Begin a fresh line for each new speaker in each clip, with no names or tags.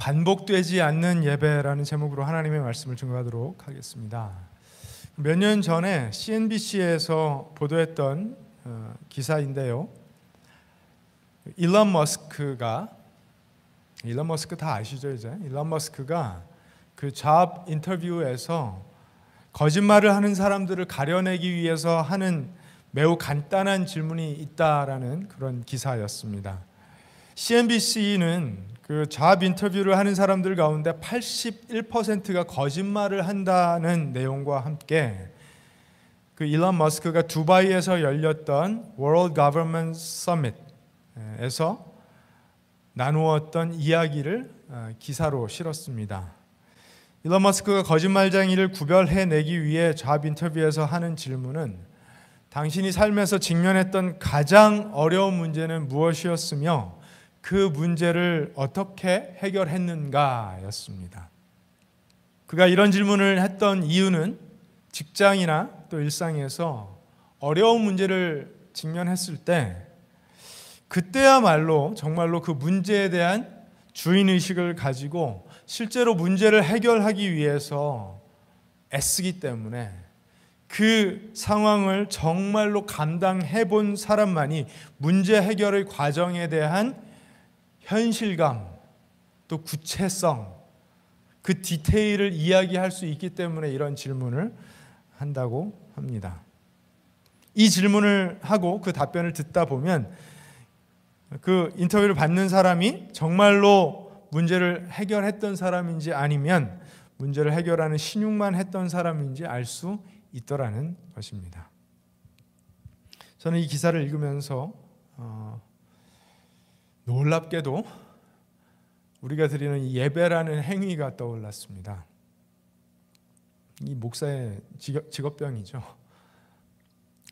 반복되지 않는 예배라는 제목으로 하나님의 말씀을 증거하도록 하겠습니다. 몇 년 전에 CNBC에서 보도했던 기사인데요. 일론 머스크 다 아시죠 이제? 일론 머스크가 그 잡 인터뷰에서 거짓말을 하는 사람들을 가려내기 위해서 하는 매우 간단한 질문이 있다라는 그런 기사였습니다. CNBC는 그 잡 인터뷰를 하는 사람들 가운데 81%가 거짓말을 한다는 내용과 함께 그 일론 머스크가 두바이에서 열렸던 World Government Summit에서 나누었던 이야기를 기사로 실었습니다. 일론 머스크가 거짓말쟁이를 구별해내기 위해 잡 인터뷰에서 하는 질문은 당신이 삶에서 직면했던 가장 어려운 문제는 무엇이었으며 그 문제를 어떻게 해결했는가였습니다. 그가 이런 질문을 했던 이유는 직장이나 또 일상에서 어려운 문제를 직면했을 때 그때야말로 정말로 그 문제에 대한 주인의식을 가지고 실제로 문제를 해결하기 위해서 애쓰기 때문에 그 상황을 정말로 감당해 본 사람만이 문제 해결의 과정에 대한 현실감, 또 구체성, 그 디테일을 이야기할 수 있기 때문에 이런 질문을 한다고 합니다. 이 질문을 하고 그 답변을 듣다 보면 그 인터뷰를 받는 사람이 정말로 문제를 해결했던 사람인지 아니면 문제를 해결하는 신용만 했던 사람인지 알 수 있더라는 것입니다. 저는 이 기사를 읽으면서 놀랍게도 우리가 드리는 이 예배라는 행위가 떠올랐습니다. 이 목사의 직업병이죠.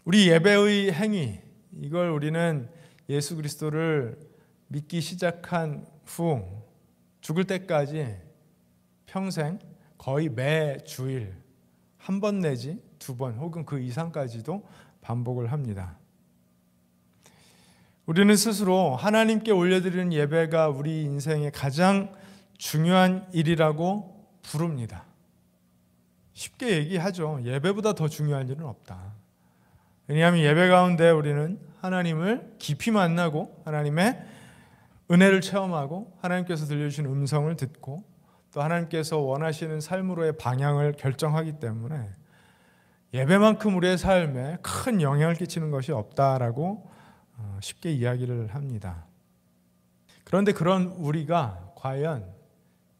우리 예배의 행위, 이걸 우리는 예수 그리스도를 믿기 시작한 후 죽을 때까지 평생 거의 매 주일 한 번 내지 두 번 혹은 그 이상까지도 반복을 합니다. 우리는 스스로 하나님께 올려드리는 예배가 우리 인생의 가장 중요한 일이라고 부릅니다. 쉽게 얘기하죠. 예배보다 더 중요한 일은 없다. 왜냐하면 예배 가운데 우리는 하나님을 깊이 만나고 하나님의 은혜를 체험하고 하나님께서 들려주신 음성을 듣고 또 하나님께서 원하시는 삶으로의 방향을 결정하기 때문에 예배만큼 우리의 삶에 큰 영향을 끼치는 것이 없다라고 쉽게 이야기를 합니다. 그런데 그런 우리가 과연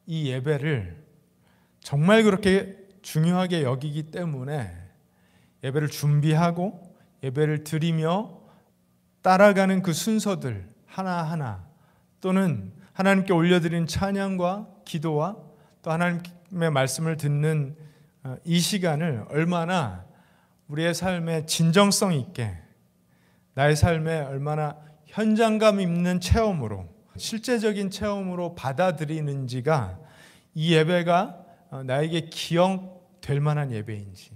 이 예배를 정말 그렇게 중요하게 여기기 때문에 예배를 준비하고 예배를 드리며 따라가는 그 순서들 하나하나 또는 하나님께 올려드린 찬양과 기도와 또 하나님의 말씀을 듣는 이 시간을 얼마나 우리의 삶에 진정성 있게 나의 삶에 얼마나 현장감 있는 체험으로 실제적인 체험으로 받아들이는지가 이 예배가 나에게 기억될 만한 예배인지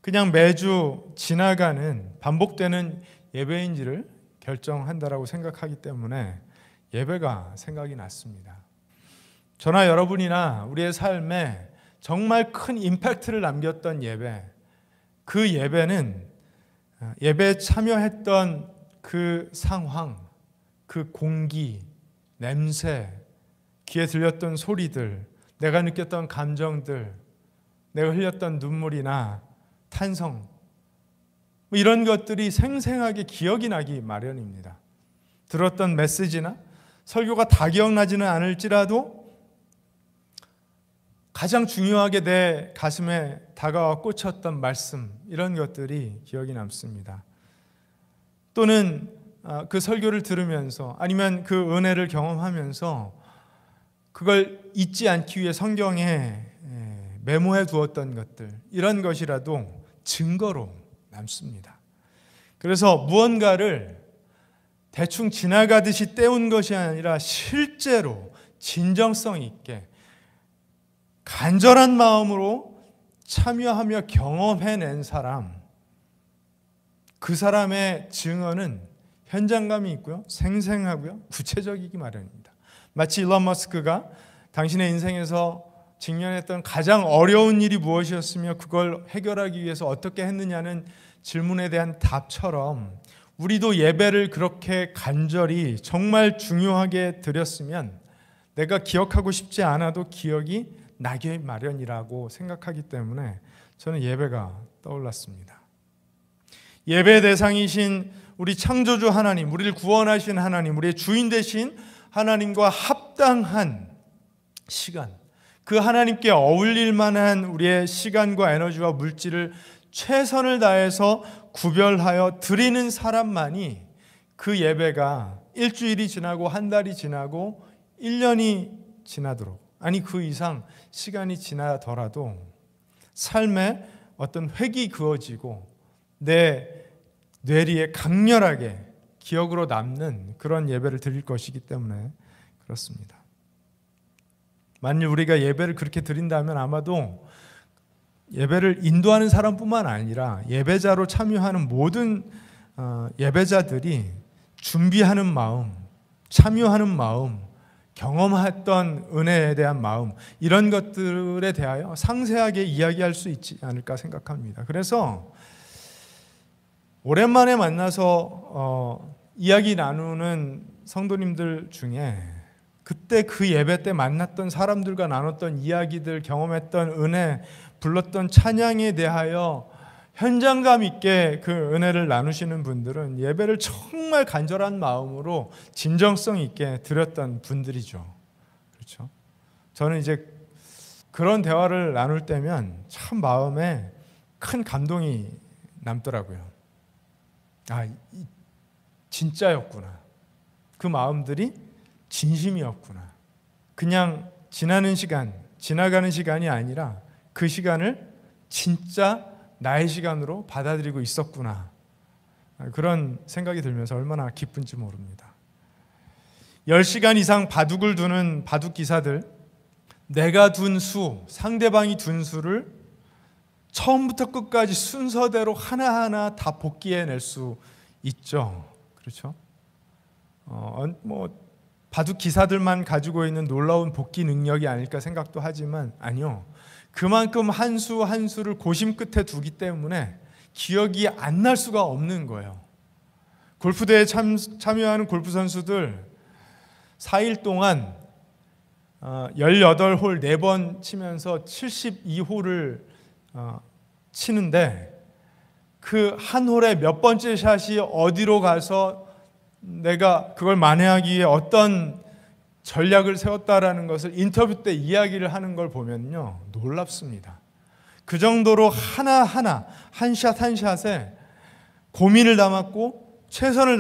그냥 매주 지나가는 반복되는 예배인지를 결정한다라고 생각하기 때문에 예배가 생각이 났습니다. 저나 여러분이나 우리의 삶에 정말 큰 임팩트를 남겼던 예배, 그 예배는 예배에 참여했던 그 상황, 그 공기, 냄새, 귀에 들렸던 소리들, 내가 느꼈던 감정들, 내가 흘렸던 눈물이나 탄성, 이런 것들이 생생하게 기억이 나기 마련입니다. 들었던 메시지나 설교가 다 기억나지는 않을지라도 가장 중요하게 내 가슴에 다가와 꽂혔던 말씀, 이런 것들이 기억이 남습니다. 또는 그 설교를 들으면서 아니면 그 은혜를 경험하면서 그걸 잊지 않기 위해 성경에 메모해 두었던 것들, 이런 것이라도 증거로 남습니다. 그래서 무언가를 대충 지나가듯이 때운 것이 아니라 실제로 진정성 있게 간절한 마음으로 참여하며 경험해낸 사람, 그 사람의 증언은 현장감이 있고요, 생생하고요, 구체적이기 마련입니다. 마치 일론 머스크가 당신의 인생에서 직면했던 가장 어려운 일이 무엇이었으며 그걸 해결하기 위해서 어떻게 했느냐는 질문에 대한 답처럼 우리도 예배를 그렇게 간절히 정말 중요하게 드렸으면 내가 기억하고 싶지 않아도 기억이 나기 마련이라고 생각하기 때문에 저는 예배가 떠올랐습니다. 예배의 대상이신 우리 창조주 하나님, 우리를 구원하신 하나님, 우리의 주인 되신 하나님과 합당한 시간, 그 하나님께 어울릴 만한 우리의 시간과 에너지와 물질을 최선을 다해서 구별하여 드리는 사람만이 그 예배가 일주일이 지나고 한 달이 지나고 1년이 지나도록, 아니 그 이상 시간이 지나더라도 삶에 어떤 획이 그어지고 내 뇌리에 강렬하게 기억으로 남는 그런 예배를 드릴 것이기 때문에 그렇습니다. 만일 우리가 예배를 그렇게 드린다면 아마도 예배를 인도하는 사람뿐만 아니라 예배자로 참여하는 모든 예배자들이 준비하는 마음, 참여하는 마음, 경험했던 은혜에 대한 마음, 이런 것들에 대하여 상세하게 이야기할 수 있지 않을까 생각합니다. 그래서 오랜만에 만나서 이야기 나누는 성도님들 중에 그때 그 예배 때 만났던 사람들과 나눴던 이야기들, 경험했던 은혜, 불렀던 찬양에 대하여 현장감 있게 그 은혜를 나누시는 분들은 예배를 정말 간절한 마음으로 진정성 있게 드렸던 분들이죠. 그렇죠? 저는 이제 그런 대화를 나눌 때면 참 마음에 큰 감동이 남더라고요. 아, 진짜였구나. 그 마음들이 진심이었구나. 그냥 지나는 시간, 지나가는 시간이 아니라 그 시간을 진짜 나의 시간으로 받아들이고 있었구나. 그런 생각이 들면서 얼마나 기쁜지 모릅니다. 10시간 이상 바둑을 두는 바둑 기사들, 내가 둔 수, 상대방이 둔 수를 처음부터 끝까지 순서대로 하나하나 다 복귀해낼 수 있죠. 그렇죠? 바둑 기사들만 가지고 있는 놀라운 복귀 능력이 아닐까 생각도 하지만 아니요. 그만큼 한 수 한 수를 고심 끝에 두기 때문에 기억이 안 날 수가 없는 거예요. 골프대회에 참여하는 골프 선수들 4일 동안 18홀 4번 치면서 72홀을 치는데 그 한 홀에 몇 번째 샷이 어디로 가서 내가 그걸 만회하기 위해 어떤 전략을 세웠다라는 것을 인터뷰 때 이야기를 하는 걸 보면요 놀랍습니다. 그 정도로 하나하나 한 샷 한 샷에 고민을 담았고 최선을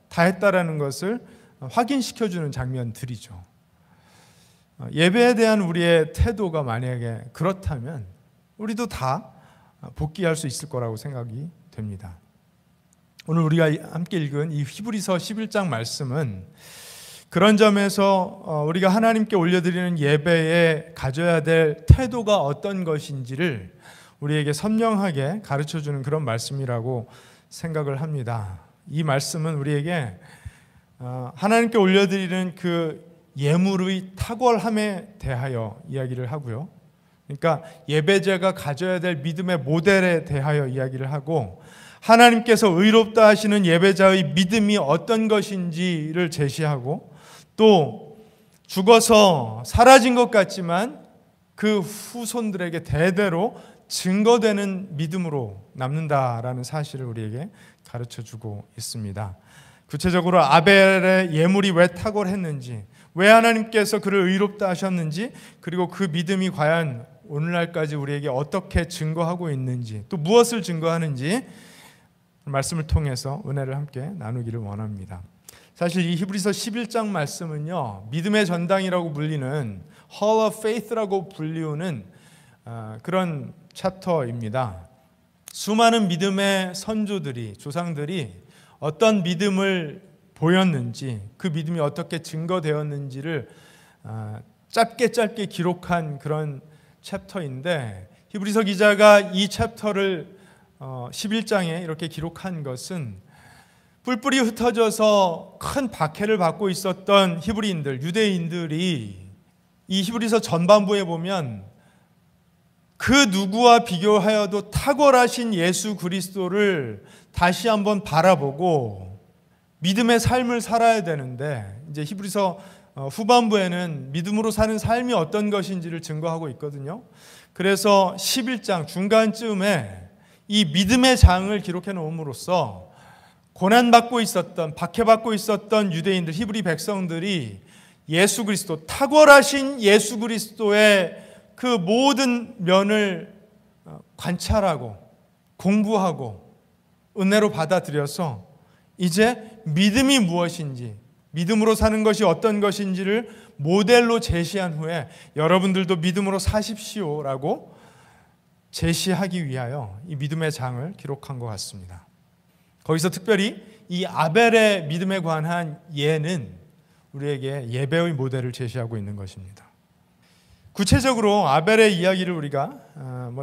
다했다라는 것을 확인시켜주는 장면들이죠. 예배에 대한 우리의 태도가 만약에 그렇다면 우리도 다 복귀할 수 있을 거라고 생각이 됩니다. 오늘 우리가 함께 읽은 이 히브리서 11장 말씀은 그런 점에서 우리가 하나님께 올려드리는 예배에 가져야 될 태도가 어떤 것인지를 우리에게 선명하게 가르쳐주는 그런 말씀이라고 생각을 합니다. 이 말씀은 우리에게 하나님께 올려드리는 그 예물의 탁월함에 대하여 이야기를 하고요. 그러니까 예배자가 가져야 될 믿음의 모델에 대하여 이야기를 하고 하나님께서 의롭다 하시는 예배자의 믿음이 어떤 것인지를 제시하고 또 죽어서 사라진 것 같지만 그 후손들에게 대대로 증거되는 믿음으로 남는다라는 사실을 우리에게 가르쳐주고 있습니다. 구체적으로 아벨의 예물이 왜 탁월했는지, 왜 하나님께서 그를 의롭다 하셨는지, 그리고 그 믿음이 과연 오늘날까지 우리에게 어떻게 증거하고 있는지, 또 무엇을 증거하는지 말씀을 통해서 은혜를 함께 나누기를 원합니다. 사실 이 히브리서 11장 말씀은요, 믿음의 전당이라고 불리는 Hall of Faith라고 불리우는 그런 챕터입니다. 수많은 믿음의 선조들이, 조상들이 어떤 믿음을 보였는지, 그 믿음이 어떻게 증거되었는지를 짧게 기록한 그런 챕터인데, 히브리서 기자가 이 챕터를 11장에 이렇게 기록한 것은 뿔뿔이 흩어져서 큰 박해를 받고 있었던 히브리인들, 유대인들이 이 히브리서 전반부에 보면 그 누구와 비교하여도 탁월하신 예수 그리스도를 다시 한번 바라보고 믿음의 삶을 살아야 되는데, 이제 히브리서 후반부에는 믿음으로 사는 삶이 어떤 것인지를 증거하고 있거든요. 그래서 11장 중간쯤에 이 믿음의 장을 기록해 놓음으로써 고난받고 있었던, 박해받고 있었던 유대인들, 히브리 백성들이 예수 그리스도, 탁월하신 예수 그리스도의 그 모든 면을 관찰하고 공부하고 은혜로 받아들여서 이제 믿음이 무엇인지, 믿음으로 사는 것이 어떤 것인지를 모델로 제시한 후에 여러분들도 믿음으로 사십시오라고 제시하기 위하여 이 믿음의 장을 기록한 것 같습니다. 거기서 특별히 이 아벨의 믿음에 관한 예는 우리에게 예배의 모델을 제시하고 있는 것입니다. 구체적으로 아벨의 이야기를 우리가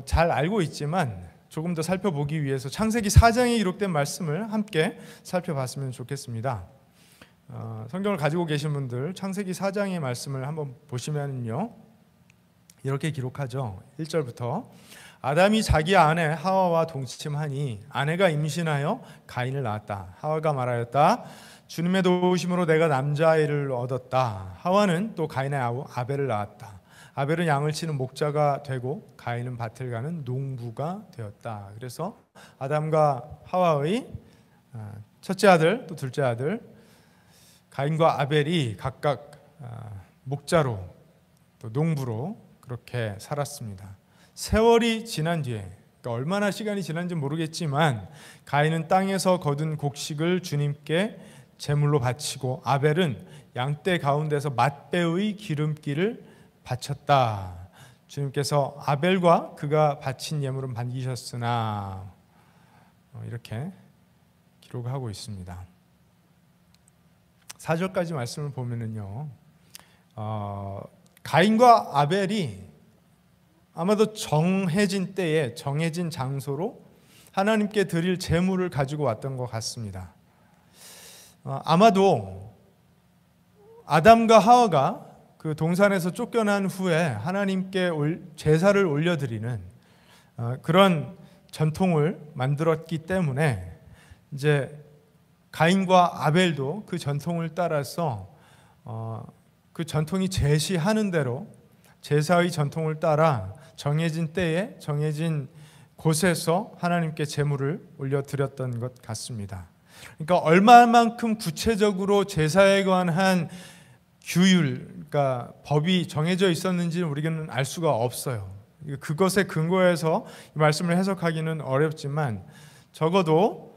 잘 알고 있지만 조금 더 살펴보기 위해서 창세기 4장에 기록된 말씀을 함께 살펴봤으면 좋겠습니다. 성경을 가지고 계신 분들 창세기 4장의 말씀을 한번 보시면요, 이렇게 기록하죠. 1절부터 아담이 자기 아내 하와와 동침하니 아내가 임신하여 가인을 낳았다. 하와가 말하였다. 주님의 도우심으로 내가 남자아이를 얻었다. 하와는 또 가인의 아우 아벨을 낳았다. 아벨은 양을 치는 목자가 되고 가인은 밭을 가는 농부가 되었다. 그래서 아담과 하와의 첫째 아들 또 둘째 아들 가인과 아벨이 각각 목자로 또 농부로 그렇게 살았습니다. 세월이 지난 뒤에, 그러니까 얼마나 시간이 지난지 모르겠지만 가인은 땅에서 거둔 곡식을 주님께 제물로 바치고 아벨은 양떼 가운데서 맛배의 기름기를 바쳤다. 주님께서 아벨과 그가 바친 예물은 반기셨으나 이렇게 기록하고 있습니다. 4절까지 말씀을 보면은요, 가인과 아벨이 아마도 정해진 때에 정해진 장소로 하나님께 드릴 제물을 가지고 왔던 것 같습니다. 아마도 아담과 하와가 그 동산에서 쫓겨난 후에 하나님께 제사를 올려드리는 그런 전통을 만들었기 때문에 이제 가인과 아벨도 그 전통을 따라서 그 전통이 제시하는 대로 제사의 전통을 따라 정해진 때에 정해진 곳에서 하나님께 제물을 올려드렸던 것 같습니다. 그러니까 얼마만큼 구체적으로 제사에 관한 규율, 그러니까 법이 정해져 있었는지는 우리는 알 수가 없어요. 그것에 근거해서 이 말씀을 해석하기는 어렵지만 적어도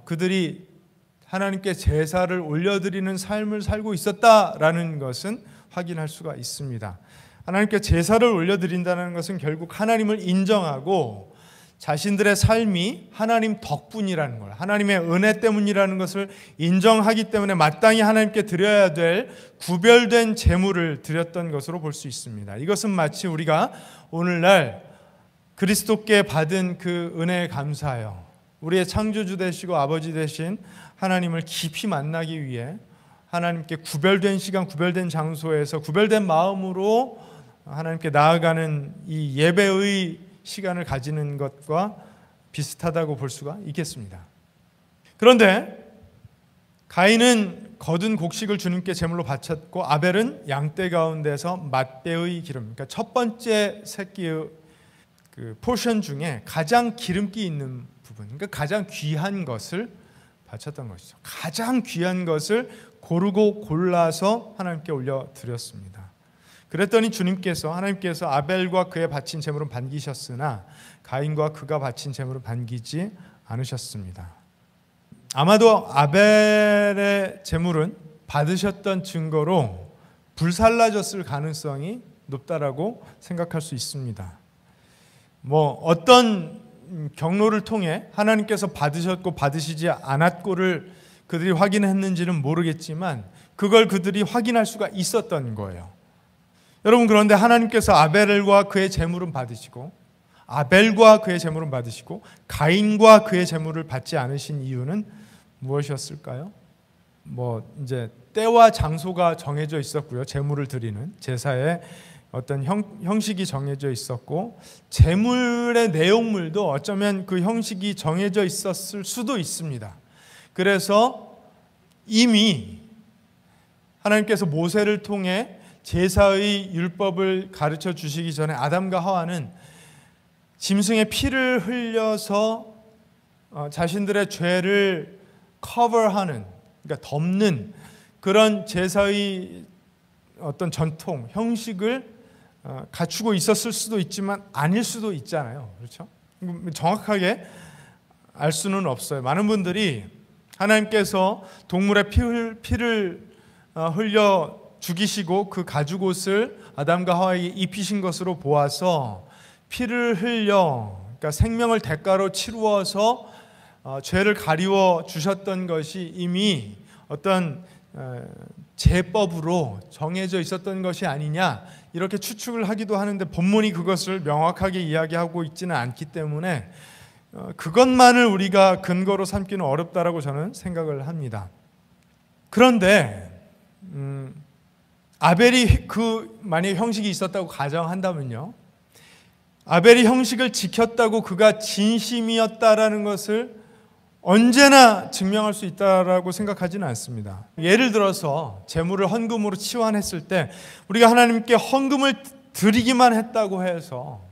그들이 하나님께 제사를 올려드리는 삶을 살고 있었다라는 것은 확인할 수가 있습니다. 하나님께 제사를 올려드린다는 것은 결국 하나님을 인정하고 자신들의 삶이 하나님 덕분이라는 걸, 하나님의 은혜 때문이라는 것을 인정하기 때문에 마땅히 하나님께 드려야 될 구별된 제물을 드렸던 것으로 볼 수 있습니다. 이것은 마치 우리가 오늘날 그리스도께 받은 그 은혜에 감사하여 우리의 창조주 되시고 아버지 되신 하나님을 깊이 만나기 위해 하나님께 구별된 시간, 구별된 장소에서 구별된 마음으로 하나님께 나아가는 이 예배의 시간을 가지는 것과 비슷하다고 볼 수가 있겠습니다. 그런데 가인은 거둔 곡식을 주님께 제물로 바쳤고 아벨은 양떼 가운데서 맛배의 기름, 그러니까 첫 번째 새끼의 그 포션 중에 가장 기름기 있는 부분, 그러니까 가장 귀한 것을 바쳤던 것이죠. 가장 귀한 것을 고르고 골라서 하나님께 올려드렸습니다. 그랬더니 하나님께서 아벨과 그의 바친 제물은 반기셨으나 가인과 그가 바친 제물은 반기지 않으셨습니다. 아마도 아벨의 제물은 받으셨던 증거로 불살라졌을 가능성이 높다라고 생각할 수 있습니다. 어떤 경로를 통해 하나님께서 받으셨고 받으시지 않았고를 그들이 확인했는지는 모르겠지만 그걸 그들이 확인할 수가 있었던 거예요. 여러분, 그런데 하나님께서 아벨과 그의 제물은 받으시고 가인과 그의 제물을 받지 않으신 이유는 무엇이었을까요? 이제 때와 장소가 정해져 있었고요. 제물을 드리는 제사의 어떤 형식이 정해져 있었고, 제물의 내용물도 어쩌면 그 형식이 정해져 있었을 수도 있습니다. 그래서 이미 하나님께서 모세를 통해 제사의 율법을 가르쳐 주시기 전에 아담과 하와는 짐승의 피를 흘려서 자신들의 죄를 커버하는, 그러니까 덮는 그런 제사의 어떤 전통, 형식을 갖추고 있었을 수도 있지만 아닐 수도 있잖아요. 그렇죠? 정확하게 알 수는 없어요. 많은 분들이 하나님께서 동물의 피를 흘려 죽이시고 그 가죽옷을 아담과 하와에게 입히신 것으로 보아서 피를 흘려, 그러니까 생명을 대가로 치루어서 죄를 가리워 주셨던 것이 이미 어떤 제법으로 정해져 있었던 것이 아니냐, 이렇게 추측을 하기도 하는데 본문이 그것을 명확하게 이야기하고 있지는 않기 때문에 그것만을 우리가 근거로 삼기는 어렵다라고 저는 생각을 합니다. 그런데 아벨이 만약에 형식이 있었다고 가정한다면요, 아벨이 형식을 지켰다고 그가 진심이었다라는 것을 언제나 증명할 수 있다라고 생각하지는 않습니다. 예를 들어서 제물을 헌금으로 치환했을 때 우리가 하나님께 헌금을 드리기만 했다고 해서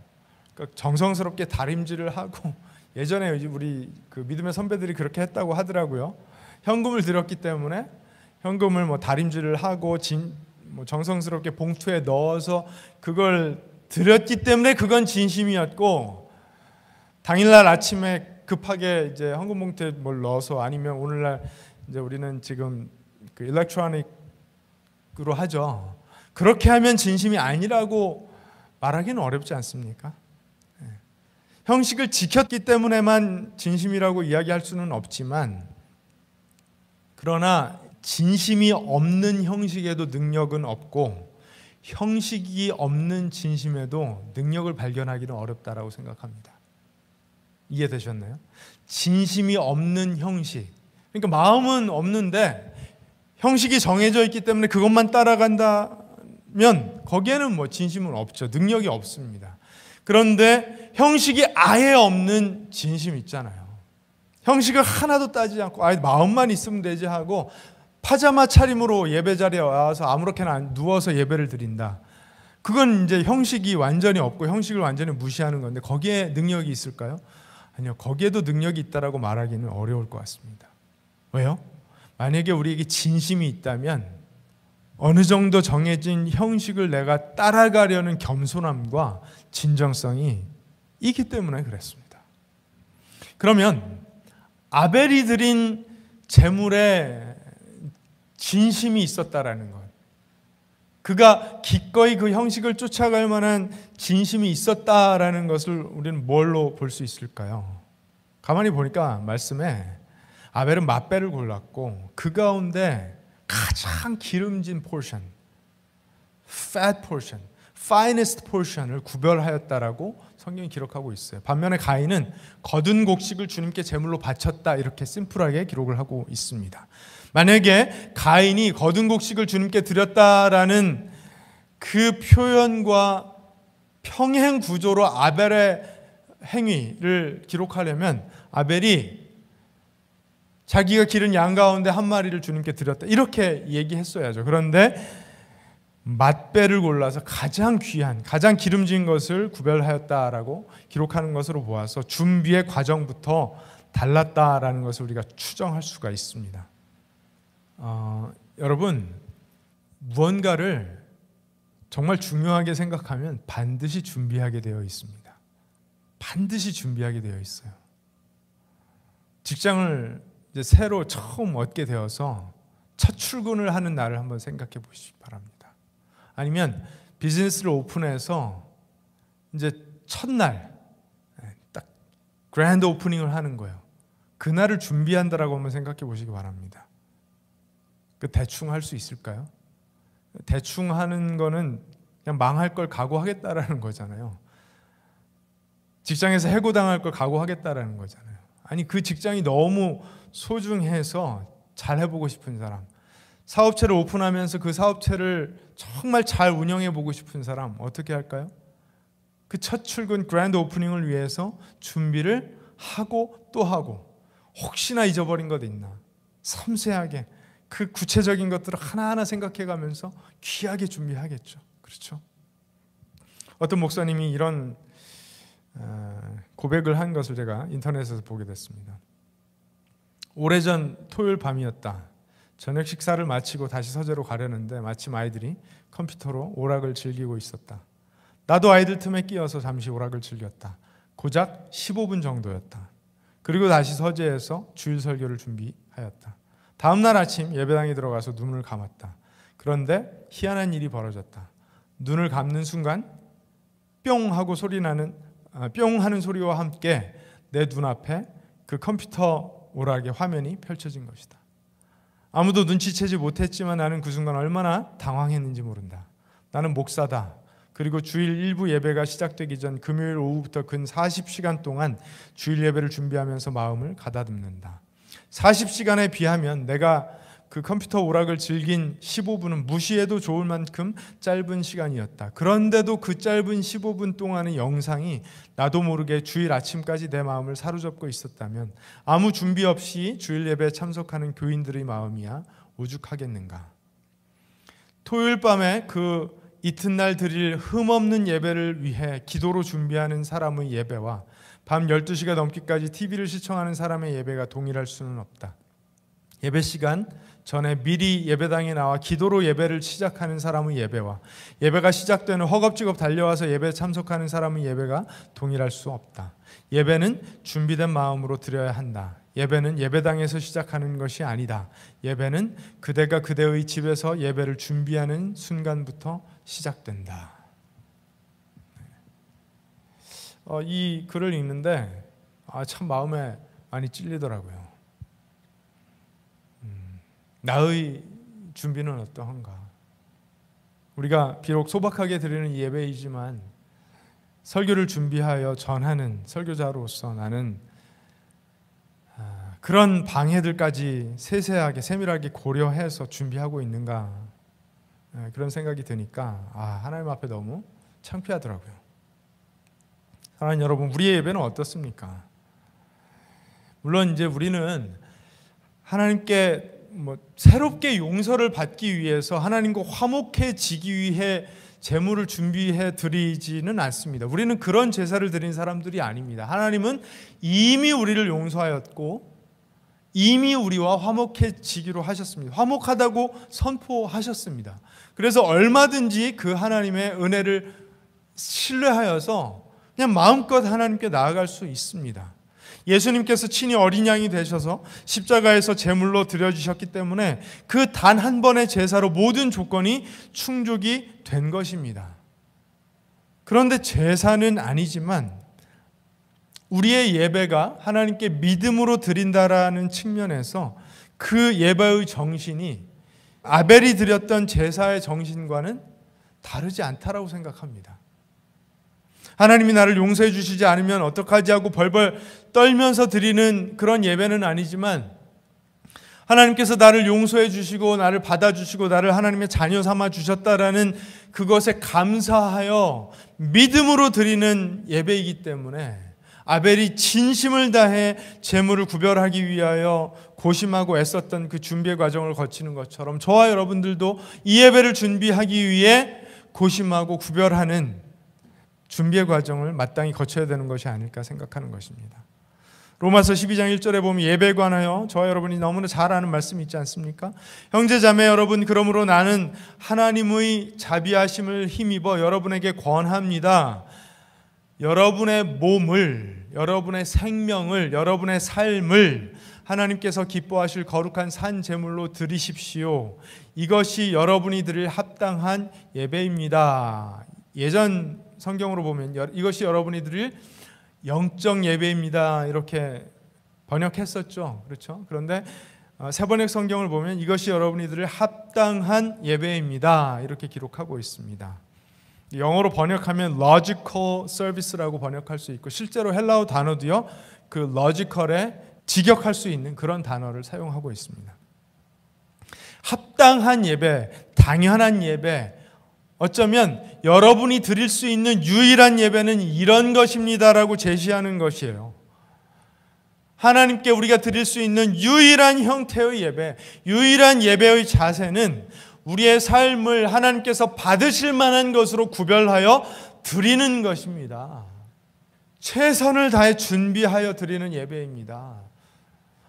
정성스럽게 다림질을 하고, 예전에 우리 그 믿음의 선배들이 그렇게 했다고 하더라고요. 현금을 드렸기 때문에 현금을 다림질을 하고 정성스럽게 봉투에 넣어서 그걸 드렸기 때문에 그건 진심이었고, 당일날 아침에 급하게 이제 헌금 봉투에 뭘 넣어서, 아니면 오늘날 이제 우리는 지금 그 일렉트로닉으로 하죠. 그렇게 하면 진심이 아니라고 말하기는 어렵지 않습니까? 형식을 지켰기 때문에만 진심이라고 이야기할 수는 없지만, 그러나 진심이 없는 형식에도 능력은 없고 형식이 없는 진심에도 능력을 발견하기는 어렵다라고 생각합니다. 이해되셨나요? 진심이 없는 형식, 그러니까 마음은 없는데 형식이 정해져 있기 때문에 그것만 따라간다면 거기에는 진심은 없죠. 능력이 없습니다. 그런데 형식이 아예 없는 진심 있잖아요. 형식을 하나도 따지지 않고 아예 마음만 있으면 되지 하고 파자마 차림으로 예배 자리에 와서 아무렇게나 누워서 예배를 드린다. 그건 이제 형식이 완전히 없고 형식을 완전히 무시하는 건데 거기에 능력이 있을까요? 아니요. 거기에도 능력이 있다라고 말하기는 어려울 것 같습니다. 왜요? 만약에 우리에게 진심이 있다면 어느 정도 정해진 형식을 내가 따라가려는 겸손함과 진정성이 있기 때문에 그랬습니다. 그러면 아벨이 드린 제물에 진심이 있었다라는 것, 그가 기꺼이 그 형식을 쫓아갈 만한 진심이 있었다라는 것을 우리는 뭘로 볼 수 있을까요? 가만히 보니까 말씀에 아벨은 맛배를 골랐고 그 가운데 가장 기름진 포션, fat portion, finest portion을 구별하였다라고 성경이 기록하고 있어요. 반면에 가인은 거둔 곡식을 주님께 제물로 바쳤다, 이렇게 심플하게 기록을 하고 있습니다. 만약에 가인이 거둔 곡식을 주님께 드렸다라는 그 표현과 평행 구조로 아벨의 행위를 기록하려면 아벨이 자기가 기른 양 가운데 한 마리를 주님께 드렸다, 이렇게 얘기했어야죠. 그런데 맛배를 골라서 가장 귀한, 가장 기름진 것을 구별하였다라고 기록하는 것으로 보아서 준비의 과정부터 달랐다라는 것을 우리가 추정할 수가 있습니다. 여러분, 무언가를 정말 중요하게 생각하면 반드시 준비하게 되어 있습니다. 반드시 준비하게 되어 있어요. 직장을 이제 새로 처음 얻게 되어서 첫 출근을 하는 날을 한번 생각해 보시기 바랍니다. 아니면 비즈니스를 오픈해서 이제 첫날 딱 그랜드 오프닝을 하는 거예요. 그날을 준비한다라고 한번 생각해 보시기 바랍니다. 그 대충 할 수 있을까요? 대충 하는 거는 그냥 망할 걸 각오하겠다라는 거잖아요. 직장에서 해고당할 걸 각오하겠다라는 거잖아요. 아니 그 직장이 너무 소중해서 잘 해보고 싶은 사람, 사업체를 오픈하면서 그 사업체를 정말 잘 운영해 보고 싶은 사람 어떻게 할까요? 그 첫 출근 그랜드 오프닝을 위해서 준비를 하고 또 하고, 혹시나 잊어버린 것 있나 섬세하게 그 구체적인 것들을 하나하나 생각해 가면서 귀하게 준비하겠죠. 그렇죠? 어떤 목사님이 이런 고백을 한 것을 제가 인터넷에서 보게 됐습니다. 오래전 토요일 밤이었다. 저녁 식사를 마치고 다시 서재로 가려는데 마침 아이들이 컴퓨터로 오락을 즐기고 있었다. 나도 아이들 틈에 끼어서 잠시 오락을 즐겼다. 고작 15분 정도였다. 그리고 다시 서재에서 주일 설교를 준비하였다. 다음 날 아침 예배당에 들어가서 눈을 감았다. 그런데 희한한 일이 벌어졌다. 눈을 감는 순간 뿅 하고 뿅 하는 소리와 함께 내 눈앞에 그 컴퓨터 오락의 화면이 펼쳐진 것이다. 아무도 눈치채지 못했지만 나는 그 순간 얼마나 당황했는지 모른다. 나는 목사다. 그리고 주일 일부 예배가 시작되기 전 금요일 오후부터 근 40시간 동안 주일 예배를 준비하면서 마음을 가다듬는다. 40시간에 비하면 내가 그 컴퓨터 오락을 즐긴 15분은 무시해도 좋을 만큼 짧은 시간이었다. 그런데도 그 짧은 15분 동안의 영상이 나도 모르게 주일 아침까지 내 마음을 사로잡고 있었다면 아무 준비 없이 주일 예배에 참석하는 교인들의 마음이야 오죽하겠는가. 토요일 밤에 그 이튿날 드릴 흠없는 예배를 위해 기도로 준비하는 사람의 예배와 밤 12시가 넘기까지 TV를 시청하는 사람의 예배가 동일할 수는 없다. 예배 시간 전에 미리 예배당에 나와 기도로 예배를 시작하는 사람의 예배와 예배가 시작되는 허겁지겁 달려와서 예배에 참석하는 사람의 예배가 동일할 수 없다. 예배는 준비된 마음으로 드려야 한다. 예배는 예배당에서 시작하는 것이 아니다. 예배는 그대가 그대의 집에서 예배를 준비하는 순간부터 시작된다. 이 글을 읽는데 참 마음에 많이 찔리더라고요. 나의 준비는 어떠한가? 우리가 비록 소박하게 드리는 예배이지만 설교를 준비하여 전하는 설교자로서 나는 그런 방해들까지 세세하게 세밀하게 고려해서 준비하고 있는가, 그런 생각이 드니까 하나님 앞에 너무 창피하더라고요. 사랑하는 여러분, 우리의 예배는 어떻습니까? 물론 이제 우리는 하나님께 새롭게 용서를 받기 위해서 하나님과 화목해지기 위해 제물을 준비해 드리지는 않습니다. 우리는 그런 제사를 드린 사람들이 아닙니다. 하나님은 이미 우리를 용서하였고 이미 우리와 화목해지기로 하셨습니다. 화목하다고 선포하셨습니다. 그래서 얼마든지 그 하나님의 은혜를 신뢰하여서 그냥 마음껏 하나님께 나아갈 수 있습니다. 예수님께서 친히 어린 양이 되셔서 십자가에서 제물로 드려주셨기 때문에 그 단 한 번의 제사로 모든 조건이 충족이 된 것입니다. 그런데 제사는 아니지만 우리의 예배가 하나님께 믿음으로 드린다라는 측면에서 그 예배의 정신이 아벨이 드렸던 제사의 정신과는 다르지 않다라고 생각합니다. 하나님이 나를 용서해 주시지 않으면 어떡하지 하고 벌벌 떨면서 드리는 그런 예배는 아니지만 하나님께서 나를 용서해 주시고 나를 받아주시고 나를 하나님의 자녀 삼아 주셨다라는 그것에 감사하여 믿음으로 드리는 예배이기 때문에 아벨이 진심을 다해 제물을 구별하기 위하여 고심하고 애썼던 그 준비의 과정을 거치는 것처럼 저와 여러분들도 이 예배를 준비하기 위해 고심하고 구별하는 준비의 과정을 마땅히 거쳐야 되는 것이 아닐까 생각하는 것입니다. 로마서 12장 1절에 보면 예배에 관하여 저와 여러분이 너무나 잘 아는 말씀이 있지 않습니까? 형제 자매 여러분, 그러므로 나는 하나님의 자비하심을 힘입어 여러분에게 권합니다. 여러분의 몸을, 여러분의 생명을, 여러분의 삶을 하나님께서 기뻐하실 거룩한 산 제물로 드리십시오. 이것이 여러분이 드릴 합당한 예배입니다. 예전 성경으로 보면 이것이 여러분이 드릴 영적 예배입니다. 이렇게 번역했었죠. 그렇죠? 그런데 새번역 성경을 보면 이것이 여러분이 드릴 합당한 예배입니다. 이렇게 기록하고 있습니다. 영어로 번역하면 logical service라고 번역할 수 있고 실제로 헬라어 단어도요 그 러지컬에 직역할 수 있는 그런 단어를 사용하고 있습니다. 합당한 예배, 당연한 예배, 어쩌면 여러분이 드릴 수 있는 유일한 예배는 이런 것입니다라고 제시하는 것이에요. 하나님께 우리가 드릴 수 있는 유일한 형태의 예배, 유일한 예배의 자세는 우리의 삶을 하나님께서 받으실 만한 것으로 구별하여 드리는 것입니다. 최선을 다해 준비하여 드리는 예배입니다.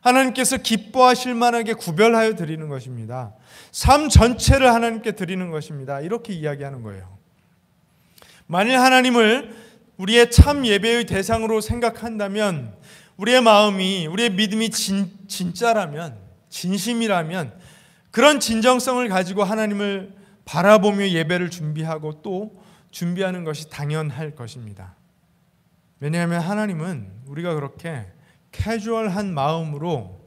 하나님께서 기뻐하실 만하게 구별하여 드리는 것입니다. 삶 전체를 하나님께 드리는 것입니다. 이렇게 이야기하는 거예요. 만일 하나님을 우리의 참 예배의 대상으로 생각한다면, 우리의 마음이, 우리의 믿음이 진짜라면, 진심이라면 그런 진정성을 가지고 하나님을 바라보며 예배를 준비하고 또 준비하는 것이 당연할 것입니다. 왜냐하면 하나님은 우리가 그렇게 캐주얼한 마음으로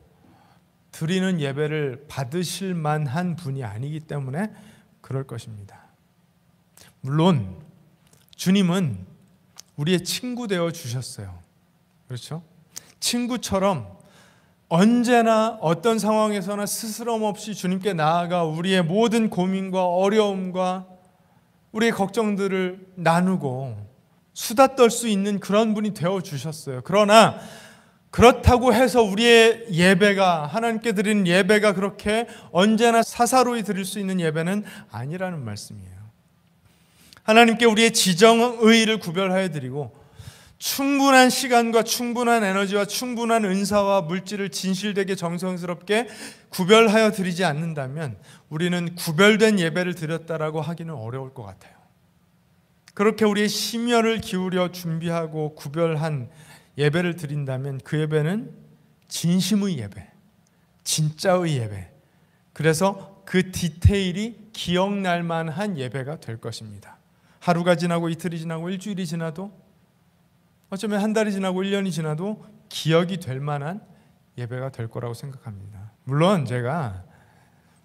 드리는 예배를 받으실 만한 분이 아니기 때문에 그럴 것입니다. 물론 주님은 우리의 친구 되어 주셨어요. 그렇죠? 친구처럼 언제나 어떤 상황에서나 스스럼 없이 주님께 나아가 우리의 모든 고민과 어려움과 우리의 걱정들을 나누고 수다 떨 수 있는 그런 분이 되어 주셨어요. 그러나 그렇다고 해서 우리의 예배가, 하나님께 드리는 예배가 그렇게 언제나 사사로이 드릴 수 있는 예배는 아니라는 말씀이에요. 하나님께 우리의 지정의를 구별하여 드리고 충분한 시간과 충분한 에너지와 충분한 은사와 물질을 진실되게 정성스럽게 구별하여 드리지 않는다면 우리는 구별된 예배를 드렸다라고 하기는 어려울 것 같아요. 그렇게 우리의 심혈을 기울여 준비하고 구별한 예배를 드린다면 그 예배는 진심의 예배, 진짜의 예배, 그래서 그 디테일이 기억날 만한 예배가 될 것입니다. 하루가 지나고 이틀이 지나고 일주일이 지나도, 어쩌면 한 달이 지나고 1년이 지나도 기억이 될 만한 예배가 될 거라고 생각합니다. 물론 제가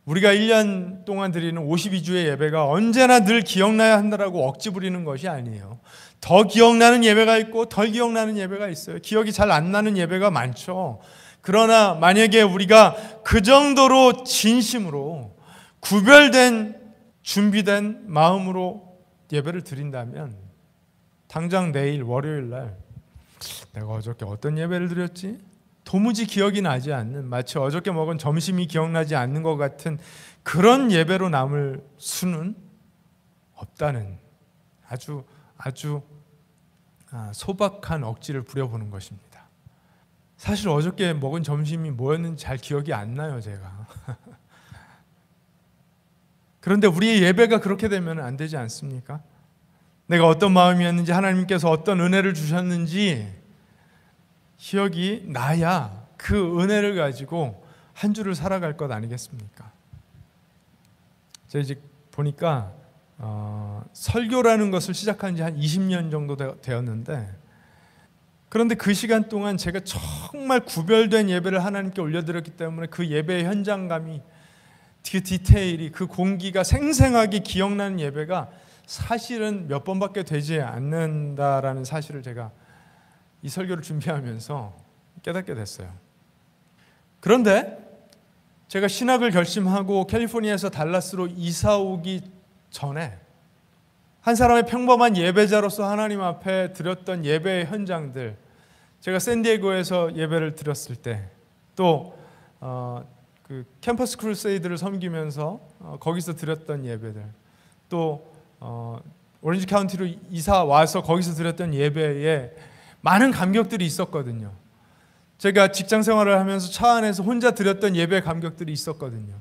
우리가 1년 동안 드리는 52주의 예배가 언제나 늘 기억나야 한다라고 억지 부리는 것이 아니에요. 더 기억나는 예배가 있고 덜 기억나는 예배가 있어요. 기억이 잘 안 나는 예배가 많죠. 그러나 만약에 우리가 그 정도로 진심으로 구별된 준비된 마음으로 예배를 드린다면 당장 내일 월요일 날 내가 어저께 어떤 예배를 드렸지? 도무지 기억이 나지 않는, 마치 어저께 먹은 점심이 기억나지 않는 것 같은 그런 예배로 남을 수는 없다는 아주 소박한 억지를 부려보는 것입니다. 사실 어저께 먹은 점심이 뭐였는지 잘 기억이 안 나요, 제가. 그런데 우리의 예배가 그렇게 되면 안 되지 않습니까? 내가 어떤 마음이었는지, 하나님께서 어떤 은혜를 주셨는지 기억이 나야 그 은혜를 가지고 한 주를 살아갈 것 아니겠습니까? 제가 이제 보니까 설교라는 것을 시작한 지 한 20년 정도 되었는데, 그런데 그 시간 동안 제가 정말 구별된 예배를 하나님께 올려드렸기 때문에 그 예배의 현장감이, 그 디테일이, 그 공기가 생생하게 기억나는 예배가 사실은 몇 번밖에 되지 않는다라는 사실을 제가 이 설교를 준비하면서 깨닫게 됐어요. 그런데 제가 신학을 결심하고 캘리포니아에서 달라스로 이사 오기 전에 한 사람의 평범한 예배자로서 하나님 앞에 드렸던 예배의 현장들, 제가 샌디에고에서 예배를 드렸을 때, 또 그 캠퍼스 크루세이드를 섬기면서 거기서 드렸던 예배들, 또 오렌지 카운티로 이사 와서 거기서 드렸던 예배에 많은 감격들이 있었거든요. 제가 직장 생활을 하면서 차 안에서 혼자 드렸던 예배 감격들이 있었거든요.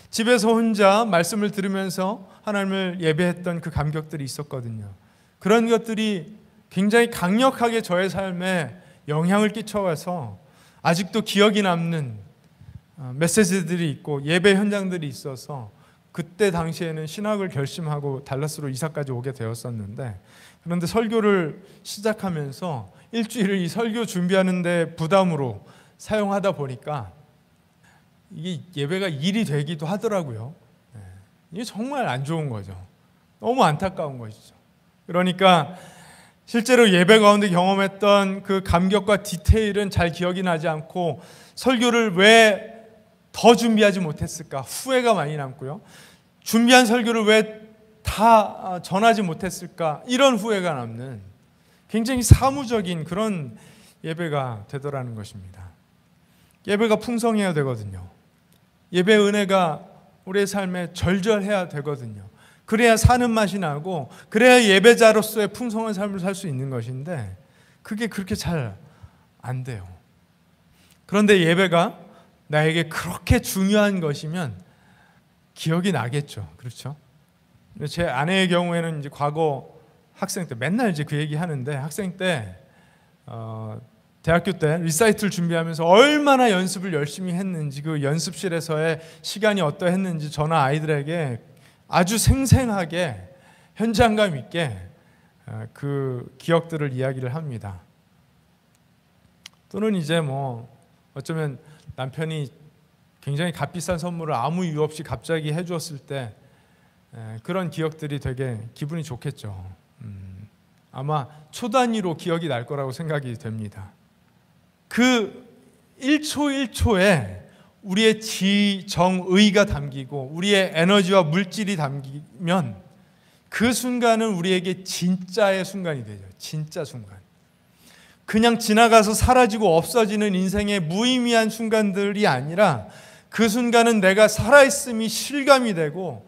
집에서 혼자 말씀을 들으면서 하나님을 예배했던 그 감격들이 있었거든요. 그런 것들이 굉장히 강력하게 저의 삶에 영향을 끼쳐와서 아직도 기억이 남는 메시지들이 있고 예배 현장들이 있어서 그때 당시에는 신학을 결심하고 달라스로 이사까지 오게 되었었는데, 그런데 설교를 시작하면서 일주일을 이 설교 준비하는 데 부담으로 사용하다 보니까 이게 예배가 일이 되기도 하더라고요. 이게 정말 안 좋은 거죠. 너무 안타까운 것이죠. 그러니까 실제로 예배 가운데 경험했던 그 감격과 디테일은 잘 기억이 나지 않고 설교를 왜 더 준비하지 못했을까 후회가 많이 남고요. 준비한 설교를 왜 다 전하지 못했을까 이런 후회가 남는 굉장히 사무적인 그런 예배가 되더라는 것입니다. 예배가 풍성해야 되거든요. 예배 은혜가 우리의 삶에 절절해야 되거든요. 그래야 사는 맛이 나고 그래야 예배자로서의 풍성한 삶을 살 수 있는 것인데 그게 그렇게 잘 안 돼요. 그런데 예배가 나에게 그렇게 중요한 것이면 기억이 나겠죠. 그렇죠? 제 아내의 경우에는 이제 과거 학생 때 맨날 이제 그 얘기 하는데 학생 때 대학교 때 리사이틀 준비하면서 얼마나 연습을 열심히 했는지 그 연습실에서의 시간이 어떠했는지 저나 아이들에게 아주 생생하게 현장감 있게 그 기억들을 이야기를 합니다. 또는 이제 뭐 어쩌면 남편이 굉장히 값비싼 선물을 아무 이유 없이 갑자기 해주었을 때 그런 기억들이 되게 기분이 좋겠죠. 아마 초 단위로 기억이 날 거라고 생각이 됩니다. 그 1초 1초에 우리의 지정의가 담기고 우리의 에너지와 물질이 담기면 그 순간은 우리에게 진짜의 순간이 되죠. 진짜 순간. 그냥 지나가서 사라지고 없어지는 인생의 무의미한 순간들이 아니라 그 순간은 내가 살아있음이 실감이 되고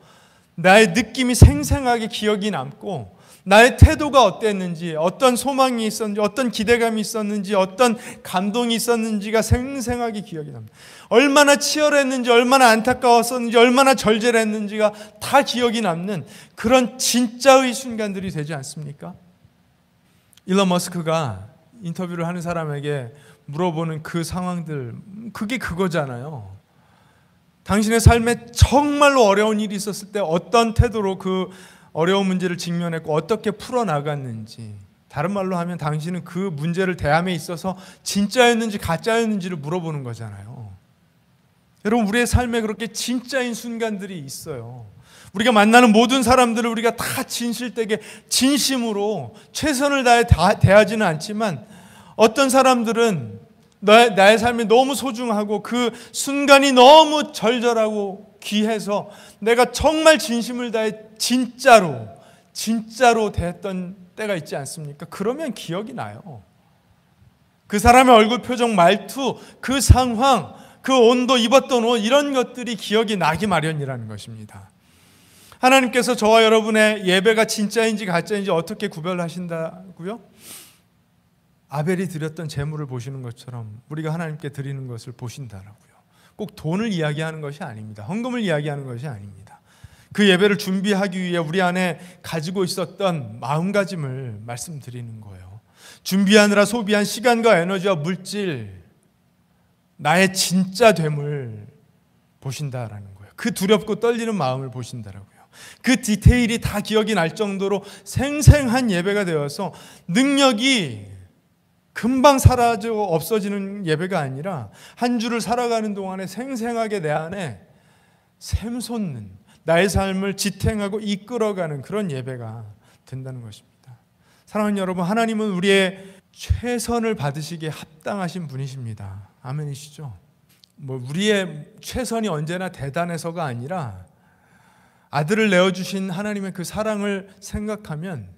나의 느낌이 생생하게 기억이 남고 나의 태도가 어땠는지 어떤 소망이 있었는지 어떤 기대감이 있었는지 어떤 감동이 있었는지가 생생하게 기억이 납니다. 얼마나 치열했는지 얼마나 안타까웠었는지 얼마나 절제했는지가 다 기억이 남는 그런 진짜의 순간들이 되지 않습니까? 일론 머스크가 인터뷰를 하는 사람에게 물어보는 그 상황들 그게 그거잖아요. 당신의 삶에 정말로 어려운 일이 있었을 때 어떤 태도로 그 어려운 문제를 직면했고 어떻게 풀어나갔는지 다른 말로 하면 당신은 그 문제를 대함에 있어서 진짜였는지 가짜였는지를 물어보는 거잖아요. 여러분 우리의 삶에 그렇게 진짜인 순간들이 있어요. 우리가 만나는 모든 사람들을 우리가 다 진실되게 진심으로 최선을 다해 대하지는 않지만 어떤 사람들은 나의 삶이 너무 소중하고 그 순간이 너무 절절하고 귀해서 내가 정말 진심을 다해 진짜로 대했던 때가 있지 않습니까? 그러면 기억이 나요. 그 사람의 얼굴 표정, 말투, 그 상황, 그 온도, 입었던 옷 이런 것들이 기억이 나기 마련이라는 것입니다. 하나님께서 저와 여러분의 예배가 진짜인지 가짜인지 어떻게 구별하신다고요? 아벨이 드렸던 제물을 보시는 것처럼 우리가 하나님께 드리는 것을 보신다라고요. 꼭 돈을 이야기하는 것이 아닙니다. 헌금을 이야기하는 것이 아닙니다. 그 예배를 준비하기 위해 우리 안에 가지고 있었던 마음가짐을 말씀드리는 거예요. 준비하느라 소비한 시간과 에너지와 물질, 나의 진짜 됨을 보신다라는 거예요. 그 두렵고 떨리는 마음을 보신다라고요. 그 디테일이 다 기억이 날 정도로 생생한 예배가 되어서 능력이 금방 사라져 없어지는 예배가 아니라 한 주를 살아가는 동안에 생생하게 내 안에 샘솟는 나의 삶을 지탱하고 이끌어가는 그런 예배가 된다는 것입니다. 사랑하는 여러분, 하나님은 우리의 최선을 받으시기에 합당하신 분이십니다. 아멘이시죠? 우리의 최선이 언제나 대단해서가 아니라 아들을 내어주신 하나님의 그 사랑을 생각하면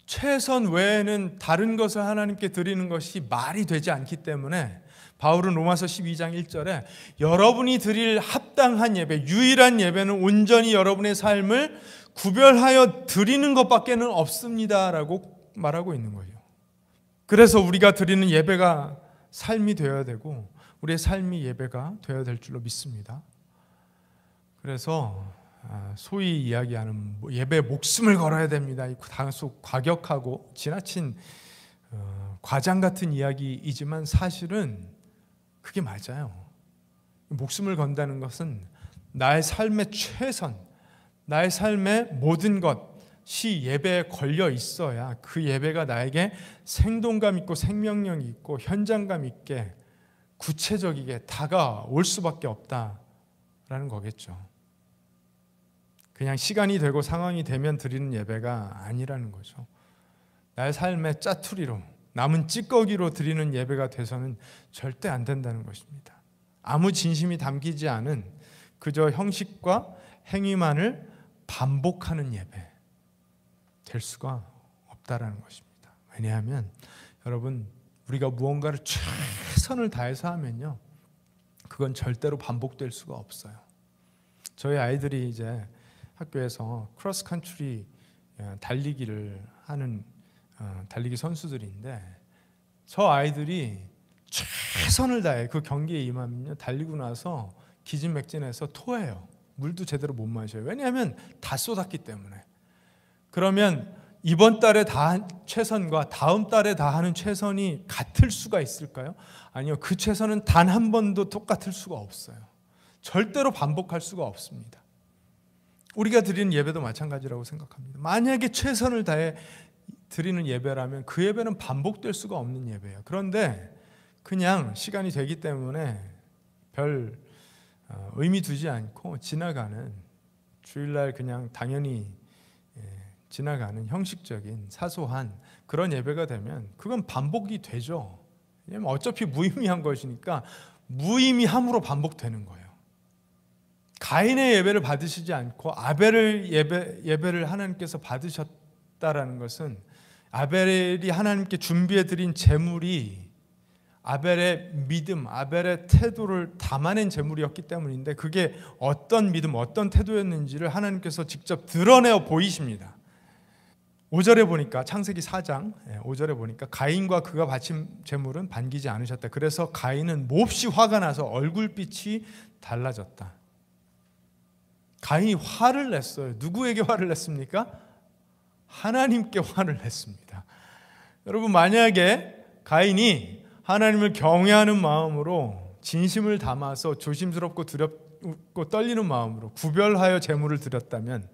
최선 외에는 다른 것을 하나님께 드리는 것이 말이 되지 않기 때문에 바울은 로마서 12장 1절에 여러분이 드릴 합당한 예배, 유일한 예배는 온전히 여러분의 삶을 구별하여 드리는 것밖에는 없습니다라고 말하고 있는 거예요. 그래서 우리가 드리는 예배가 삶이 되어야 되고 우리의 삶이 예배가 되어야 될 줄로 믿습니다. 그래서 소위 이야기하는 예배에 목숨을 걸어야 됩니다. 다소 과격하고 지나친 과장 같은 이야기이지만 사실은 그게 맞아요. 목숨을 건다는 것은 나의 삶의 최선, 나의 삶의 모든 것이 예배에 걸려 있어야 그 예배가 나에게 생동감 있고 생명력 있고 현장감 있게 구체적이게 다가올 수밖에 없다라는 거겠죠. 그냥 시간이 되고 상황이 되면 드리는 예배가 아니라는 거죠. 나의 삶의 짜투리로, 남은 찌꺼기로 드리는 예배가 돼서는 절대 안 된다는 것입니다. 아무 진심이 담기지 않은 그저 형식과 행위만을 반복하는 예배 될 수가 없다라는 것입니다. 왜냐하면 여러분, 우리가 무언가를 최선을 다해서 하면요, 그건 절대로 반복될 수가 없어요. 저희 아이들이 이제 학교에서 크로스 컨트리 달리기를 하는 달리기 선수들인데, 저 아이들이 최선을 다해 그 경기에 임하면요, 달리고 나서 기진맥진해서 토해요. 물도 제대로 못 마셔요. 왜냐하면 다 쏟았기 때문에. 그러면 이번 달에 다한 최선과 다음 달에 다하는 최선이 같을 수가 있을까요? 아니요. 그 최선은 단 한 번도 똑같을 수가 없어요. 절대로 반복할 수가 없습니다. 우리가 드리는 예배도 마찬가지라고 생각합니다. 만약에 최선을 다해 드리는 예배라면 그 예배는 반복될 수가 없는 예배예요. 그런데 그냥 시간이 되기 때문에 별 의미 두지 않고 지나가는, 주일날 그냥 당연히 지나가는 형식적인 사소한 그런 예배가 되면 그건 반복이 되죠. 왜냐하면 어차피 무의미한 것이니까 무의미함으로 반복되는 거예요. 가인의 예배를 받으시지 않고 아벨의 예배를 하나님께서 받으셨다라는 것은, 아벨이 하나님께 준비해 드린 제물이 아벨의 믿음, 아벨의 태도를 담아낸 제물이었기 때문인데, 그게 어떤 믿음, 어떤 태도였는지를 하나님께서 직접 드러내어 보이십니다. 5절에 보니까, 창세기 4장 5절에 보니까 가인과 그가 바친 제물은 반기지 않으셨다. 그래서 가인은 몹시 화가 나서 얼굴빛이 달라졌다. 가인이 화를 냈어요. 누구에게 화를 냈습니까? 하나님께 화를 냈습니다. 여러분, 만약에 가인이 하나님을 경외하는 마음으로 진심을 담아서 조심스럽고 두렵고 떨리는 마음으로 구별하여 제물을 드렸다면,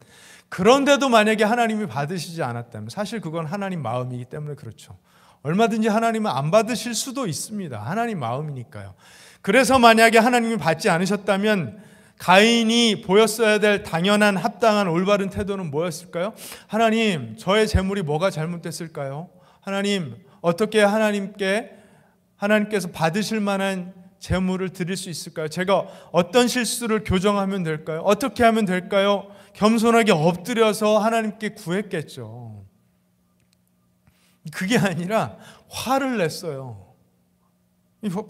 그런데도 만약에 하나님이 받으시지 않았다면, 사실 그건 하나님 마음이기 때문에 그렇죠. 얼마든지 하나님은 안 받으실 수도 있습니다. 하나님 마음이니까요. 그래서 만약에 하나님이 받지 않으셨다면 가인이 보였어야 될 당연한, 합당한, 올바른 태도는 뭐였을까요? 하나님, 저의 제물이 뭐가 잘못됐을까요? 하나님, 어떻게 하나님께서 받으실 만한 제물을 드릴 수 있을까요? 제가 어떤 실수를 교정하면 될까요? 어떻게 하면 될까요? 겸손하게 엎드려서 하나님께 구했겠죠. 그게 아니라 화를 냈어요.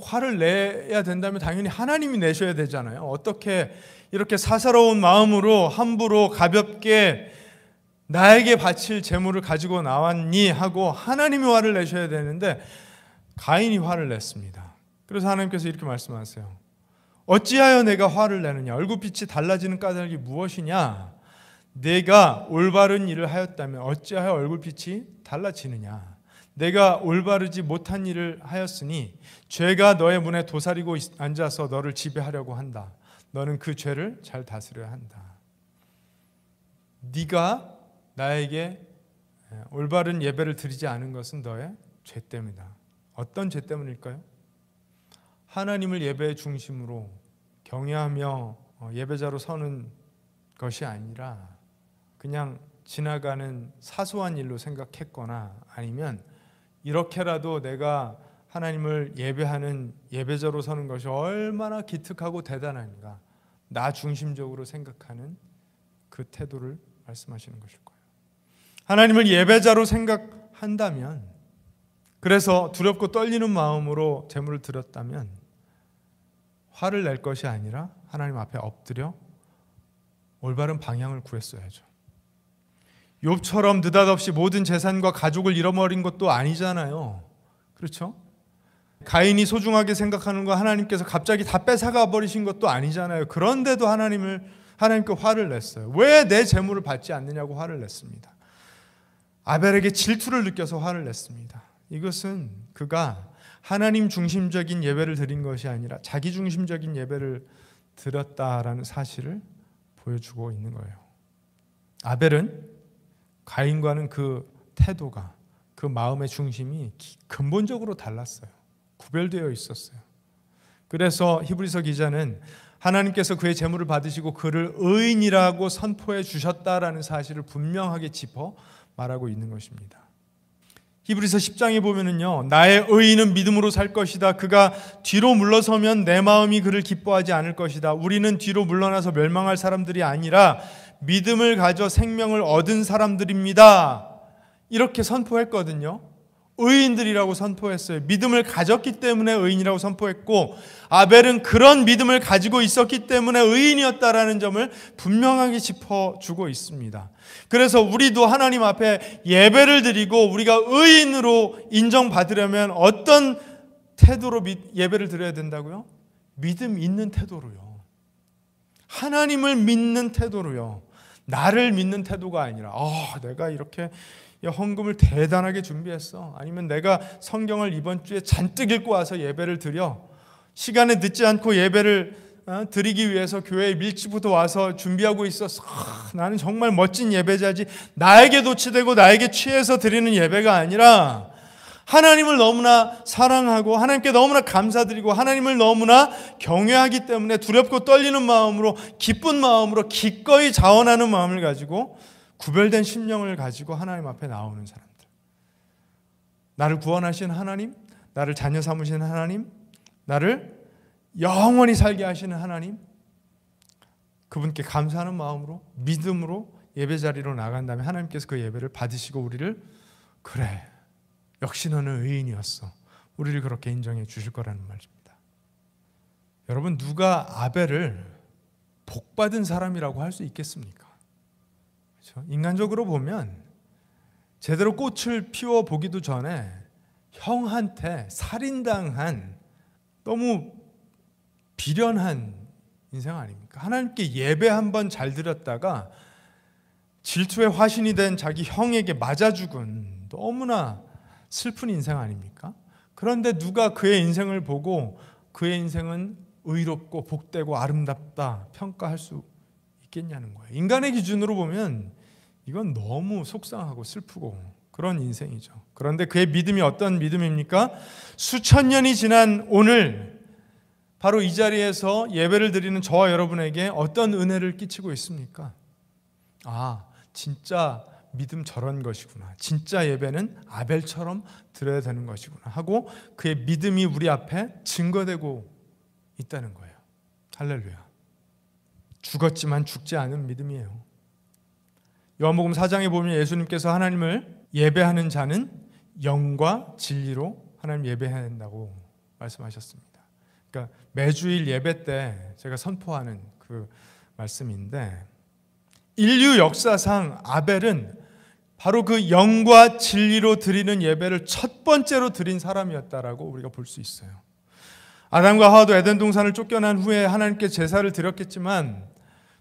화를 내야 된다면 당연히 하나님이 내셔야 되잖아요. 어떻게 이렇게 사사로운 마음으로 함부로 가볍게 나에게 바칠 제물을 가지고 나왔니? 하고 하나님이 화를 내셔야 되는데 가인이 화를 냈습니다. 그래서 하나님께서 이렇게 말씀하세요. 어찌하여 내가 화를 내느냐? 얼굴빛이 달라지는 까닭이 무엇이냐? 내가 올바른 일을 하였다면 어찌하여 얼굴빛이 달라지느냐? 내가 올바르지 못한 일을 하였으니 죄가 너의 문에 도사리고 앉아서 너를 지배하려고 한다. 너는 그 죄를 잘 다스려야 한다. 네가 나에게 올바른 예배를 드리지 않은 것은 너의 죄 때문이다. 어떤 죄 때문일까요? 하나님을 예배의 중심으로 경외하며 예배자로 서는 것이 아니라 그냥 지나가는 사소한 일로 생각했거나, 아니면 이렇게라도 내가 하나님을 예배하는 예배자로 서는 것이 얼마나 기특하고 대단한가, 나 중심적으로 생각하는 그 태도를 말씀하시는 것일 거예요. 하나님을 예배자로 생각한다면, 그래서 두렵고 떨리는 마음으로 제물을 드렸다면 화를 낼 것이 아니라 하나님 앞에 엎드려 올바른 방향을 구했어야죠. 욥처럼 느닷없이 모든 재산과 가족을 잃어버린 것도 아니잖아요. 그렇죠? 가인이 소중하게 생각하는 거 하나님께서 갑자기 다 뺏어가 버리신 것도 아니잖아요. 그런데도 하나님께 화를 냈어요. 왜 내 재물을 받지 않느냐고 화를 냈습니다. 아벨에게 질투를 느껴서 화를 냈습니다. 이것은 그가 하나님 중심적인 예배를 드린 것이 아니라 자기 중심적인 예배를 드렸다라는 사실을 보여주고 있는 거예요. 아벨은 가인과는 그 태도가, 그 마음의 중심이 근본적으로 달랐어요. 구별되어 있었어요. 그래서 히브리서 기자는 하나님께서 그의 제물을 받으시고 그를 의인이라고 선포해 주셨다라는 사실을 분명하게 짚어 말하고 있는 것입니다. 히브리서 10장에 보면은요, 나의 의인은 믿음으로 살 것이다. 그가 뒤로 물러서면 내 마음이 그를 기뻐하지 않을 것이다. 우리는 뒤로 물러나서 멸망할 사람들이 아니라 믿음을 가져 생명을 얻은 사람들입니다. 이렇게 선포했거든요. 의인들이라고 선포했어요. 믿음을 가졌기 때문에 의인이라고 선포했고, 아벨은 그런 믿음을 가지고 있었기 때문에 의인이었다라는 점을 분명하게 짚어주고 있습니다. 그래서 우리도 하나님 앞에 예배를 드리고 우리가 의인으로 인정받으려면 어떤 태도로 예배를 드려야 된다고요? 믿음 있는 태도로요. 하나님을 믿는 태도로요. 나를 믿는 태도가 아니라 내가 이렇게 헌금을 대단하게 준비했어. 아니면 내가 성경을 이번 주에 잔뜩 읽고 와서 예배를 드려. 시간에 늦지 않고 예배를 드리기 위해서 교회에 밀집부터 와서 준비하고 있었어. 나는 정말 멋진 예배자지. 나에게 도취되고 나에게 취해서 드리는 예배가 아니라 하나님을 너무나 사랑하고 하나님께 너무나 감사드리고 하나님을 너무나 경외하기 때문에 두렵고 떨리는 마음으로, 기쁜 마음으로, 기꺼이 자원하는 마음을 가지고 구별된 심령을 가지고 하나님 앞에 나오는 사람들. 나를 구원하신 하나님, 나를 자녀 삼으신 하나님, 나를 영원히 살게 하시는 하나님, 그분께 감사하는 마음으로, 믿음으로 예배 자리로 나간 다음에 하나님께서 그 예배를 받으시고 우리를, 그래, 역시 너는 의인이었어, 우리를 그렇게 인정해 주실 거라는 말입니다. 여러분, 누가 아벨을 복받은 사람이라고 할 수 있겠습니까? 그렇죠? 인간적으로 보면 제대로 꽃을 피워 보기도 전에 형한테 살인당한 너무 비련한 인생 아닙니까? 하나님께 예배 한번 잘 드렸다가 질투의 화신이 된 자기 형에게 맞아 죽은 너무나 슬픈 인생 아닙니까? 그런데 누가 그의 인생을 보고 그의 인생은 의롭고 복되고 아름답다 평가할 수 있겠냐는 거예요. 인간의 기준으로 보면 이건 너무 속상하고 슬프고 그런 인생이죠. 그런데 그의 믿음이 어떤 믿음입니까? 수천 년이 지난 오늘 바로 이 자리에서 예배를 드리는 저와 여러분에게 어떤 은혜를 끼치고 있습니까? 진짜 믿음 저런 것이구나. 진짜 예배는 아벨처럼 드려야 되는 것이구나 하고 그의 믿음이 우리 앞에 증거되고 있다는 거예요. 할렐루야. 죽었지만 죽지 않은 믿음이에요. 요한복음 4장에 보면 예수님께서 하나님을 예배하는 자는 영과 진리로 하나님 예배해야 된다고 말씀하셨습니다. 그러니까 매주일 예배 때 제가 선포하는 그 말씀인데, 인류 역사상 아벨은 바로 그 영과 진리로 드리는 예배를 첫 번째로 드린 사람이었다라고 우리가 볼 수 있어요. 아담과 하와도 에덴 동산을 쫓겨난 후에 하나님께 제사를 드렸겠지만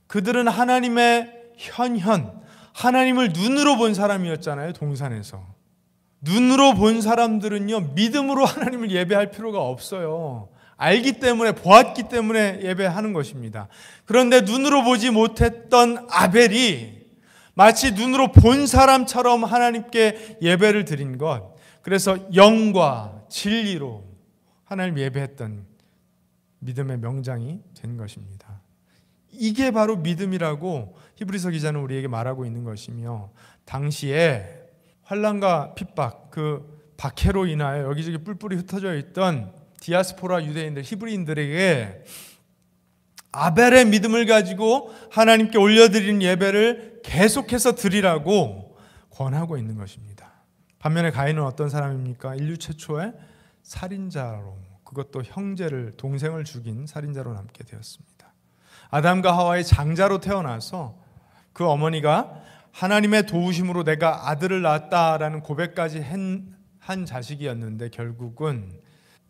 그들은 하나님의 하나님을 눈으로 본 사람이었잖아요. 동산에서 눈으로 본 사람들은요, 믿음으로 하나님을 예배할 필요가 없어요. 알기 때문에, 보았기 때문에 예배하는 것입니다. 그런데 눈으로 보지 못했던 아벨이 마치 눈으로 본 사람처럼 하나님께 예배를 드린 것, 그래서 영과 진리로 하나님 예배했던 믿음의 명장이 된 것입니다. 이게 바로 믿음이라고 히브리서 기자는 우리에게 말하고 있는 것이며, 당시에 환난과 핍박, 그 박해로 인하여 여기저기 뿔뿔이 흩어져 있던 디아스포라 유대인들, 히브리인들에게 아벨의 믿음을 가지고 하나님께 올려드리는 예배를 계속해서 드리라고 권하고 있는 것입니다. 반면에 가인은 어떤 사람입니까? 인류 최초의 살인자로, 그것도 형제를, 동생을 죽인 살인자로 남게 되었습니다. 아담과 하와의 장자로 태어나서 그 어머니가 하나님의 도우심으로 내가 아들을 낳았다라는 고백까지 한 자식이었는데, 결국은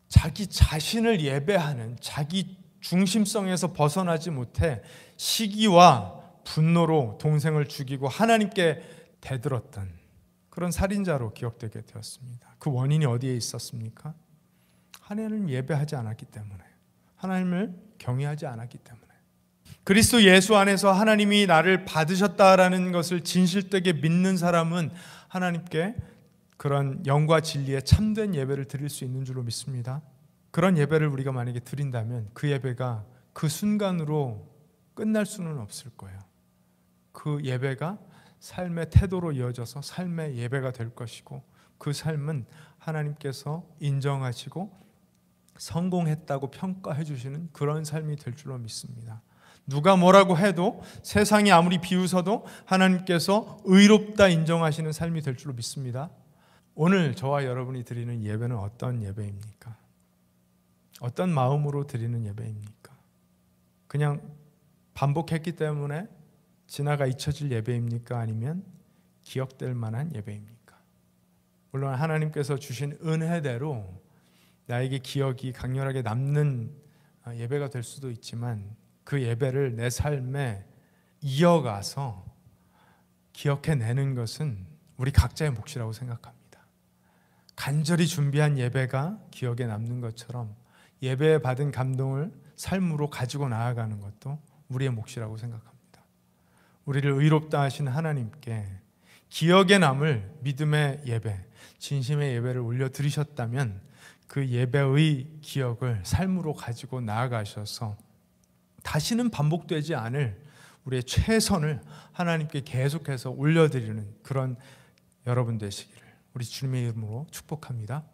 자기 자신을 예배하는 자기 중심성에서 벗어나지 못해 시기와 분노로 동생을 죽이고 하나님께 대들었던 그런 살인자로 기억되게 되었습니다. 그 원인이 어디에 있었습니까? 하나님을 예배하지 않았기 때문에, 하나님을 경외하지 않았기 때문에. 그리스도 예수 안에서 하나님이 나를 받으셨다라는 것을 진실되게 믿는 사람은 하나님께 그런 영과 진리의 참된 예배를 드릴 수 있는 줄로 믿습니다. 그런 예배를 우리가 만약에 드린다면 그 예배가 그 순간으로 끝날 수는 없을 거예요. 그 예배가 삶의 태도로 이어져서 삶의 예배가 될 것이고, 그 삶은 하나님께서 인정하시고 성공했다고 평가해 주시는 그런 삶이 될 줄로 믿습니다. 누가 뭐라고 해도, 세상이 아무리 비웃어도 하나님께서 의롭다 인정하시는 삶이 될 줄로 믿습니다. 오늘 저와 여러분이 드리는 예배는 어떤 예배입니까? 어떤 마음으로 드리는 예배입니까? 그냥 반복했기 때문에 지나가 잊혀질 예배입니까? 아니면 기억될 만한 예배입니까? 물론 하나님께서 주신 은혜대로 나에게 기억이 강렬하게 남는 예배가 될 수도 있지만, 그 예배를 내 삶에 이어가서 기억해내는 것은 우리 각자의 몫이라고 생각합니다. 간절히 준비한 예배가 기억에 남는 것처럼 예배에 받은 감동을 삶으로 가지고 나아가는 것도 우리의 몫이라고 생각합니다. 우리를 의롭다 하신 하나님께 기억에 남을 믿음의 예배, 진심의 예배를 올려드리셨다면 그 예배의 기억을 삶으로 가지고 나아가셔서 다시는 반복되지 않을 우리의 최선을 하나님께 계속해서 올려드리는 그런 여러분 되시기를 우리 주님의 이름으로 축복합니다.